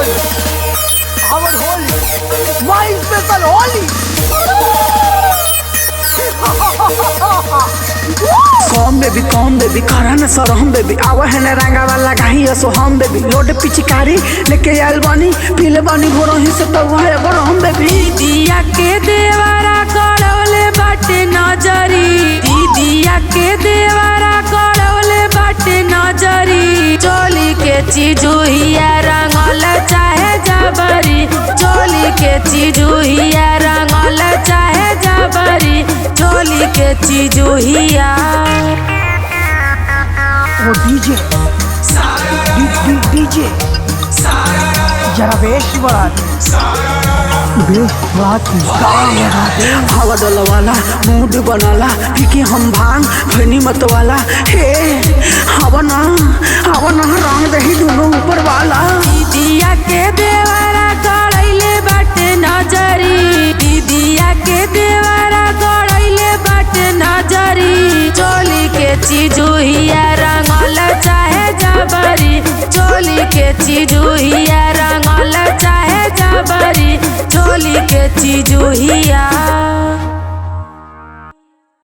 Holi, our Holi, my special Holi. Com baby करा न सरहम baby आवा है न रंगा वाला गाही असो हम बेबी लोड पिचकारी लेके आइल बानी पीले बानी भोरही से तो है गरम बेबी। दीदिया के देवारा गड़ौले बाटे नजरी, दीदिया के देवारा गड़ौले बाटे नजरी। चोली के चीजुहिया रंगल चाहे जबरी, चोली के चीजुहिया रंगल चाहे जबरी, चोली के चीजुहिया। ओ डीजे डीजे जरा बेस बढ़ा दे, हवा डलवाला मूड बनाला कि हम भांग खैनी मत वाला हे हवा ना रंग दही दोनों ऊपर वाला। दीदिया के देवारा गड़ैले बाटे नजरी, दीदिया के देवारा गड़ैले बाटे नजरी। चोली के चीजुहिया रंगल चाहे जबरी, चोली के चीजुहिया